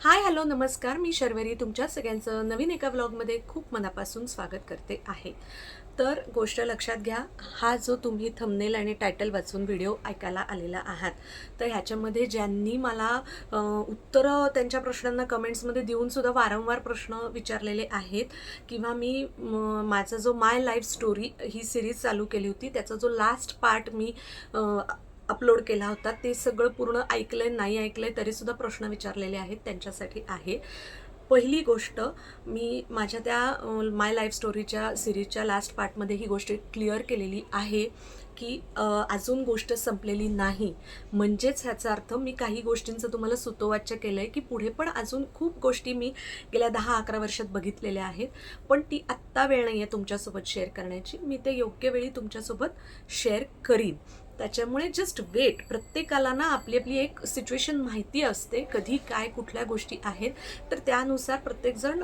Hi hello नमस्कार. मी शर्वरी तुमच्या सगळ्यांचं नवीन एका व्लॉगमध्ये खूप मनापासून स्वागत करते आहे. तर गोष्ट लक्षात घ्या, हा जो तुम्ही थंबनेल आणि टायटल वाचून व्हिडिओ ऐकायला आलेला आहात, तर ह्याच्यामध्ये ज्यांनी मला उत्तरं त्यांच्या प्रश्नांना कमेंट्समध्ये देऊन सुद्धा वारंवार प्रश्न विचारलेले आहेत किंवा मी माझा जो माय लाईफ स्टोरी ही सिरीज चालू केली होती त्याचा जो लास्ट पार्ट मी अपलोड केला होता ते सगळं पूर्ण ऐकलंय नाही ऐकलंय तरीसुद्धा प्रश्न विचारलेले आहेत त्यांच्यासाठी आहे. पहिली गोष्ट, मी माझ्या त्या माय लाईफ स्टोरीच्या सिरीजच्या लास्ट पार्टमध्ये ही गोष्ट क्लिअर केलेली आहे की अजून गोष्ट संपलेली नाही. म्हणजेच ह्याचा अर्थ मी काही गोष्टींचं तुम्हाला सुतोवाच्य केलं आहे की पुढे पण अजून खूप गोष्टी मी गेल्या 10-11 वर्षात बघितलेल्या आहेत, पण ती आत्ता वेळ नाही आहे तुमच्यासोबत शेअर करण्याची. मी ते योग्य वेळी तुमच्यासोबत शेअर करीन. त्याच्यामुळे जस्ट वेट. प्रत्येकाला ना आपली आपली एक सिच्युएशन माहिती असते, कधी काय कुठल्या गोष्टी आहेत, तर त्यानुसार प्रत्येकजण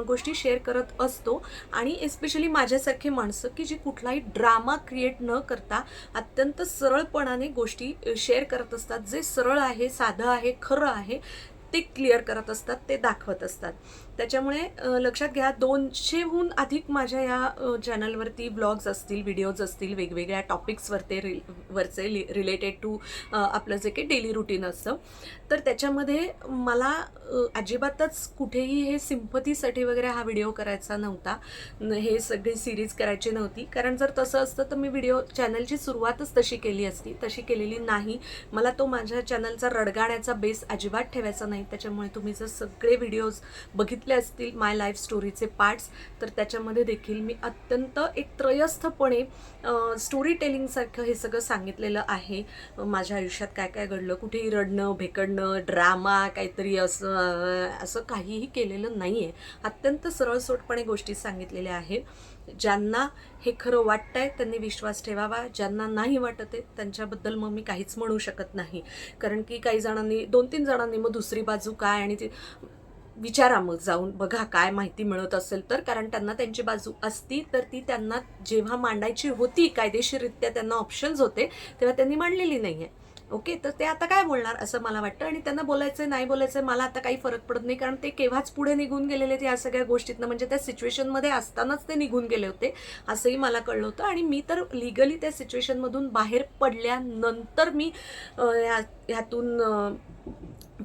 गोष्टी शेअर करत असतो. आणि एस्पेशली माझ्यासारखी माणसं की जी कुठलाही ड्रामा क्रिएट न करता अत्यंत सरळपणाने गोष्टी शेअर करत असतात. जे सरळ आहे, साधं आहे, खरं आहे ते क्लिअर करत असतात, ते दाखवत असतात. त्याच्यामुळे लक्षात घ्या, 200हून अधिक माझ्या या चॅनलवरती ब्लॉग्स असतील, व्हिडिओज असतील, वेगवेगळ्या टॉपिक्सवरते वरचे रिलेटेड टू आपलं जे काही डेली रुटीन असतं. तर त्याच्यामध्ये मला अजिबातच कुठेही हे सिम्पथीसाठी वगैरे हा व्हिडिओ करायचा नव्हता, हे सगळी सिरीज करायची नव्हती. कारण जर तसं असतं तर मी व्हिडिओ चॅनलची सुरुवातच तशी केली असती, तशी केलेली नाही. मला तो माझ्या चॅनलचा रडगाण्याचा बेस अजिबात ठेवायचा नाही. त्याच्यामुळे तुम्ही जर सगळे व्हिडिओज बघितले असतील माय लाईफ स्टोरीचे पार्ट्स, तर त्याच्यामध्ये देखील मी अत्यंत एक त्रयस्थपणे स्टोरी टेलिंगसारखं हे सगळं सांगितलेलं आहे. माझ्या आयुष्यात काय काय घडलं, कुठेही रडणं भेकडणं ड्रामा काहीतरी असं काहीही केलेलं नाही आहे. अत्यंत सरळसोटपणे गोष्टी सांगितलेल्या आहेत. ज्यांना हे खरं वाटतंय त्यांनी विश्वास ठेवावा, ज्यांना नाही वाटत आहे त्यांच्याबद्दल मग मी काहीच म्हणू शकत नाही. कारण की काही जणांनी 2-3 जणांनी मग दुसरी बाजू काय आणि ती विचारा, मग जाऊन बघा काय माहिती मिळत असेल तर. कारण त्यांना त्यांची बाजू असती तर ती त्यांना जेव्हा मांडायची होती, कायदेशीररित्या त्यांना ऑप्शन्स होते, तेव्हा त्यांनी मांडलेली नाही आहे. ओके, तर ते आता काय बोलणार असं मला वाटतं. आणि त्यांना बोलायचं नाही बोलायचं मला आता काही फरक पडत नाही, कारण ते केव्हाच पुढे निघून गेलेले या सगळ्या गोष्टीतनं. म्हणजे त्या सिच्युएशनमध्ये असतानाच ते निघून गेले होते असंही मला कळलं होतं. आणि मी तर लिगली त्या सिच्युएशनमधून बाहेर पडल्यानंतर मी ह्यातून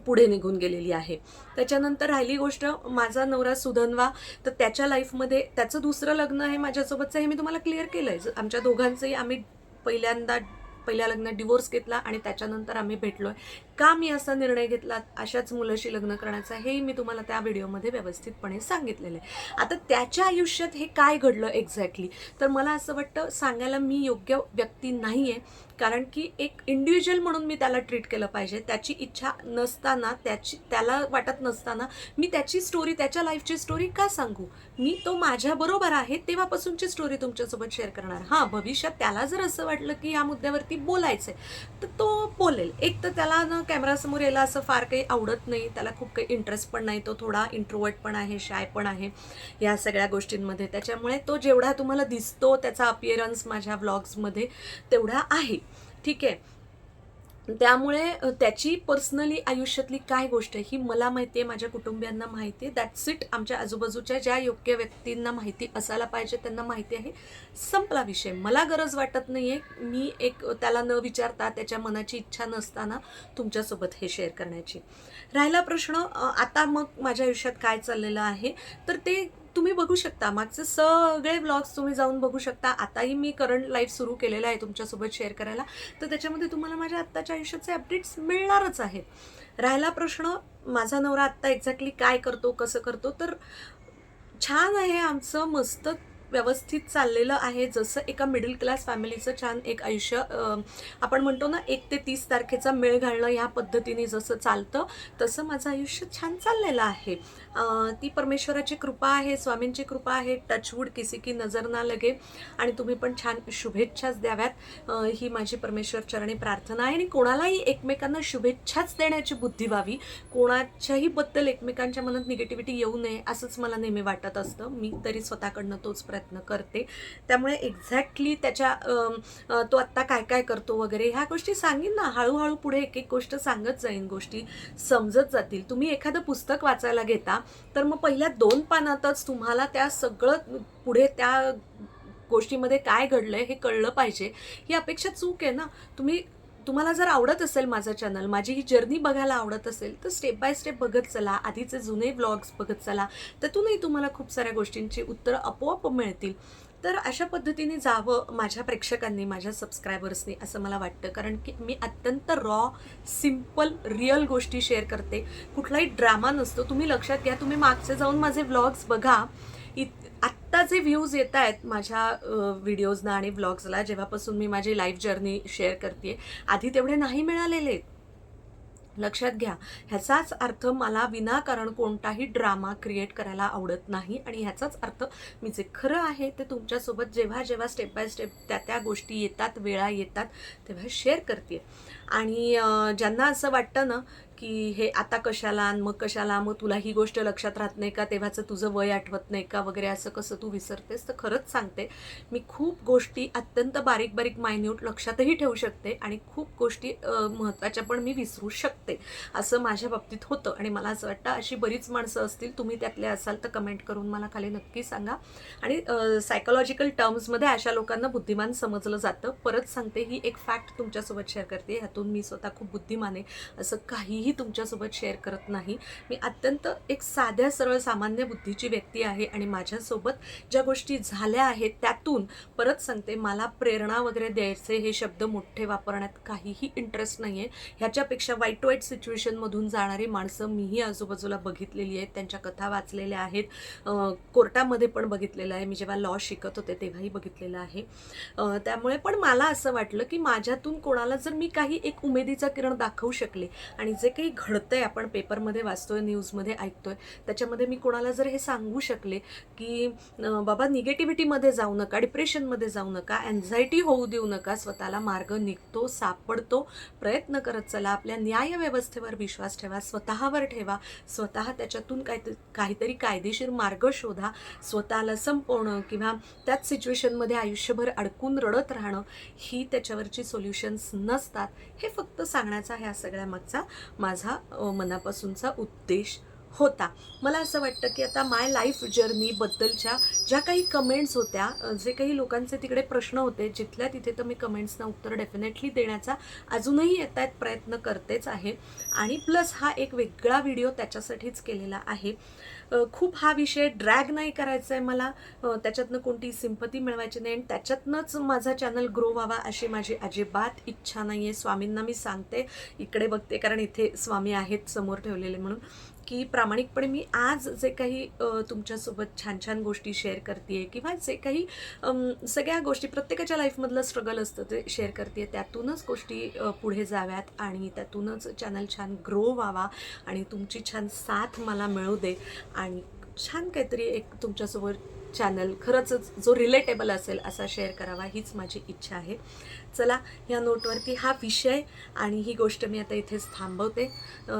पुढे निघून गेलेली आहे. त्याच्यानंतर राहिली गोष्ट माझा नवरा सुधन्वा, तर त्याच्या लाईफमध्ये त्याचं दुसरं लग्न आहे माझ्यासोबतचं, हे मी तुम्हाला क्लिअर केलं आहे. आमच्या दोघांचंही आम्ही पहिल्या लग्नात डिवोर्स घेतला आणि त्याच्यानंतर आम्ही भेटलोय. का मी असा निर्णय घेतला अशाच मुलाशी लग्न करण्याचा, हेही मी तुम्हाला त्या व्हिडिओमध्ये व्यवस्थितपणे सांगितलेलं आहे. आता त्याच्या आयुष्यात हे काय घडलं एक्झॅक्टली, तर मला असं वाटतं सांगायला मी योग्य व्यक्ती नाही आहे. कारण की एक इंडिव्हिज्युअल म्हणून मी त्याला ट्रीट केलं पाहिजे. त्याची इच्छा नसताना, त्याला वाटत नसताना मी त्याची स्टोरी, त्याच्या लाईफची स्टोरी का सांगू. मी तो माझ्याबरोबर आहे तेव्हापासूनची स्टोरी तुमच्यासोबत शेअर करणार. हां, भविष्यात त्याला जर असं वाटलं की या मुद्द्यावरती बोलायचं तर तो बोलेल. एक तर त्याला ना कॅमेरासमोर यायला असं फार काही आवडत नाही, त्याला खूप काही इंटरेस्ट पण नाही, तो थोडा इंट्रोवर्ट पण आहे, शाय पण आहे या सगळ्या गोष्टींमध्ये. त्याच्यामुळे तो जेवढा तुम्हाला दिसतो त्याचा अपिअरन्स माझ्या व्लॉग्समध्ये तेवढा आहे, ठीक आहे. त्यामुळे त्याची पर्सनली आयुष्यातली काय गोष्ट आहे ही मला माहिती आहे, माझ्या कुटुंबियांना माहिती आहे. That's it. आमच्या आजूबाजूच्या ज्या योग्य व्यक्तींना माहिती असायला पाहिजे त्यांना माहिती आहे. संपला विषय. मला गरज वाटत नाही आहे मी एक त्याला न विचारता, त्याच्या मनाची इच्छा नसताना तुमच्यासोबत हे शेअर करण्याची. राहिला प्रश्न आता मग माझ्या आयुष्यात काय चाललेलं आहे, तर ते तुम्ही बघू शकता. मागचे सगळे व्लॉग्स तुम्ही जाऊन बघू शकता. आताही मी करंट लाईफ सुरू केलेलं आहे तुमच्यासोबत शेअर करायला, तर त्याच्यामध्ये तुम्हाला माझ्या आत्ताच्या आयुष्याचे अपडेट्स मिळणारच आहेत. राहिला प्रश्न माझा नवरा आत्ता एक्झॅक्टली काय करतो, कसं करतो, तर छान आहे आमचं, मस्त व्यवस्थित चाललेलं आहे. जसं एका मिडल क्लास फॅमिलीचं छान एक आयुष्य आपण म्हणतो ना 1 ते 30 तारखेचा मेळ घालणं ह्या पद्धतीने जसं चालतं तसं माझं आयुष्य छान चाललेलं आहे. ती परमेश्वराची कृपा आहे, स्वामींची कृपा आहे. टचवूड किसी की नजर ना लगे. आणि तुम्ही पण छान शुभेच्छाच द्याव्यात ही माझी परमेश्वर चरणी प्रार्थना आहे. आणि कोणालाही एकमेकांना शुभेच्छाच देण्याची बुद्धी व्हावी, कोणाच्याही बद्दल एकमेकांच्या मनात निगेटिव्हिटी येऊ नये असंच मला नेहमी वाटत असतं. मी तरी स्वतःकडनं तोच प्रयत्न प्रयत्न करते. त्यामुळे एक्झॅक्टली त्याच्या तो आत्ता काय काय करतो वगैरे ह्या गोष्टी सांगेन ना, हळूहळू पुढे एक एक गोष्ट सांगत जाईन, गोष्टी समजत जातील. तुम्ही एखादं पुस्तक वाचायला घेता तर मग पहिल्या 2 पानातच तुम्हाला त्या सगळं पुढे त्या गोष्टीमध्ये काय घडलंय हे कळलं पाहिजे, ही अपेक्षा चूक आहे ना. तुम्हाला जर आवडत असेल माझं चॅनल, माझी ही जर्नी बघायला आवडत असेल, तर स्टेप बाय स्टेप बघत चला, आधीचे जुने व्लॉग्स बघत चला, त्यातूनही तुम्हाला खूप साऱ्या गोष्टींची उत्तरं आपोआप मिळतील. तर अशा पद्धतीने जावं माझ्या प्रेक्षकांनी, माझ्या सबस्क्रायबर्सनी, असं मला वाटतं. कारण की मी अत्यंत रॉ, सिम्पल, रिअल गोष्टी शेअर करते. कुठलाही ड्रामा नसतो. तुम्ही लक्षात घ्या, तुम्ही मागचे जाऊन माझे व्लॉग्स बघा. आत्ता जे व्ह्यूज येत आहेत माझ्या व्हिडिओजना आणि व्लॉग्सला, जेव्हापासून मी माझी लाईफ जर्नी शेअर करते, आधी तेवढे नाही मिळालेले. लक्षात घ्या, ह्याचाच अर्थ मला विनाकारण कोणताही ड्रामा क्रिएट करायला आवडत नाही. आणि ह्याचाच अर्थ मी जे खरं आहे ते तुमच्यासोबत जेव्हा जेव्हा स्टेप बाय स्टेप त्या गोष्टी येतात, वेळा येतात, तेव्हा शेअर करते. आणि ज्यांना असं वाटतं ना की हे आता कशाला आणि मग कशाला, मग तुला ही गोष्ट लक्षात राहत नाही का, तेव्हाचं तुझं वय आठवत नाही का वगैरे, असं कसं तू विसरतेस, तर खरंच सांगते, मी खूप गोष्टी अत्यंत बारीक बारीक मायन्यूट लक्षातही ठेवू शकते आणि खूप गोष्टी महत्त्वाच्या पण मी विसरू शकते. असं माझ्या बाबतीत होतं. आणि मला असं वाटतं अशी बरीच माणसं असतील, तुम्ही त्यातले असाल तर कमेंट करून मला खाली नक्की सांगा. आणि सायकोलॉजिकल टर्म्समध्ये अशा लोकांना बुद्धिमान समजलं जातं. परत सांगते, ही एक फॅक्ट तुमच्यासोबत शेअर करते, ह्यातून मी स्वतः खूप बुद्धिमान आहे असं काहीही तुमच्यासोबत शेअर करत नाही. मी अत्यंत एक साध्या सरळ सामान्य बुद्धीची व्यक्ती आहे. आणि माझ्यासोबत ज्या गोष्टी झाल्या आहेत त्यातून, परत सांगते, मला प्रेरणा वगैरे द्यायचे हे शब्द मोठे वापरण्यात काहीही इंटरेस्ट नाही आहे. ह्याच्यापेक्षा वाईट वाईट सिच्युएशनमधून जाणारी माणसं मीही आजूबाजूला बघितलेली आहेत, त्यांच्या कथा वाचलेल्या आहेत, कोर्टामध्ये पण बघितलेलं आहे, मी जेव्हा लॉ शिकत होते तेव्हाही बघितलेलं आहे. त्यामुळे पण मला असं वाटलं की माझ्यातून कोणाला जर मी काही एक उमेदीचा किरण दाखवू शकले, आणि जे काही घडतंय, आपण पेपरमध्ये वाचतोय, न्यूजमध्ये ऐकतोय, त्याच्यामध्ये मी कोणाला जर हे सांगू शकले की बाबा निगेटिव्हिटीमध्ये जाऊ नका, डिप्रेशनमध्ये जाऊ नका, अँझायटी होऊ देऊ नका, स्वतःला मार्ग निघतो, सापडतो, प्रयत्न करत चला, आपल्या न्यायव्यवस्थेवर विश्वास ठेवा, स्वतःवर ठेवा, स्वतः त्याच्यातून काहीतरी कायदेशीर मार्ग शोधा. स्वतःला संपवणं किंवा त्याच सिच्युएशनमध्ये आयुष्यभर अडकून रडत राहणं ही त्याच्यावरची सोल्युशन्स नसतात. हे फक्त सांगण्याचा ह्या सगळ्या मागचा माझा मनापासूनचा उद्देश होता. मला असं वाटतं की आता माय लाईफ जर्नीबद्दलच्या ज्या काही कमेंट्स होत्या, जे काही लोकांचे तिकडे प्रश्न होते, जिथल्या तिथे तर मी कमेंट्सना उत्तर डेफिनेटली देण्याचा अजूनही येत आहेत, प्रयत्न करतेच आहे. आणि प्लस हा एक वेगळा व्हिडिओ त्याच्यासाठीच केलेला आहे. खूप हा विषय ड्रॅग नाही करायचा आहे मला, त्याच्यातनं कोणती सिंपती मिळवायची नाही आणि त्याच्यातनंच माझा चॅनल ग्रो व्हावा अशी माझी अजिबात इच्छा नाही आहे. स्वामींना मी सांगते, इकडे बघते कारण इथे स्वामी आहेत समोर ठेवलेले, म्हणून की प्रामाणिकपणे मी आज जे काही तुमच्यासोबत छान छान गोष्टी शेअर करते, किंवा जे काही सगळ्या गोष्टी प्रत्येकाच्या लाईफमधलं स्ट्रगल असतं ते शेअर करते, त्यातूनच गोष्टी पुढे जाव्यात आणि त्यातूनच चॅनल छान ग्रो व्हावा आणि तुमची छान साथ मला मिळू दे आणि छान काहीतरी एक तुमच्यासोबत चॅनल खरंच जो रिलेटेबल असेल असा शेअर करावा, हीच माझी इच्छा आहे. चला, या नोटवरती हा विषय आणि ही गोष्ट मी आता इथेच थांबवते.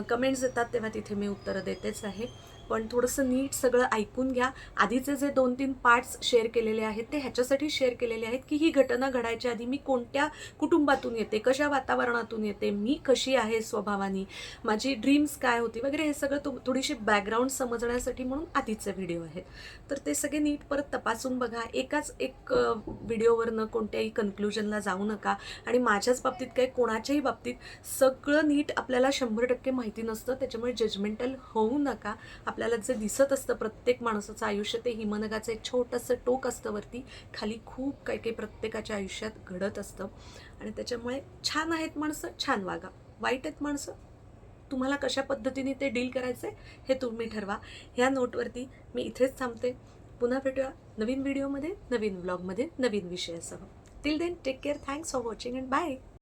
कमेंट्स येतात तेव्हा तिथे मी उत्तरं देतेच आहे, पण थोडंसं नीट सगळं ऐकून घ्या. आधीचे जे 2-3 पार्ट्स शेअर केलेले आहेत ते ह्याच्यासाठी शेअर केलेले आहेत की ही घटना घडायच्या आधी मी कोणत्या कुटुंबातून येते, कशा वातावरणातून येते, मी कशी आहे स्वभावानी, माझी ड्रीम्स काय होती वगैरे, हे सगळं थोडीशी बॅकग्राऊंड समजण्यासाठी म्हणून आधीचे व्हिडिओ आहेत. तर ते सगळे नीट परत तपासून बघा. एकाच एक व्हिडिओवरनं कोणत्याही कन्क्लुजनला जाऊ नका. आणि माझ्याच बाबतीत काय, कोणाच्याही बाबतीत सगळं नीट आपल्याला 100% माहिती नसतं, त्याच्यामुळे जजमेंटल होऊ नका. आपल्याला जे दिसत असतं प्रत्येक माणसाचं आयुष्य ते हिमनगाचं एक छोटंसं टोक असतं, वरती खाली खूप काही काही प्रत्येकाच्या आयुष्यात घडत असतं. आणि त्याच्यामुळे छान आहेत माणसं, छान वागा, वाईट आहेत माणसं, तुम्हाला कशा पद्धतीने ते डील करायचं आहे हे तुम्ही ठरवा. ह्या नोटवरती मी इथेच थांबते. पुन्हा भेटूया नवीन व्हिडिओमध्ये, नवीन व्लॉगमध्ये, नवीन विषयासह. Till then take care, thanks for watching and bye.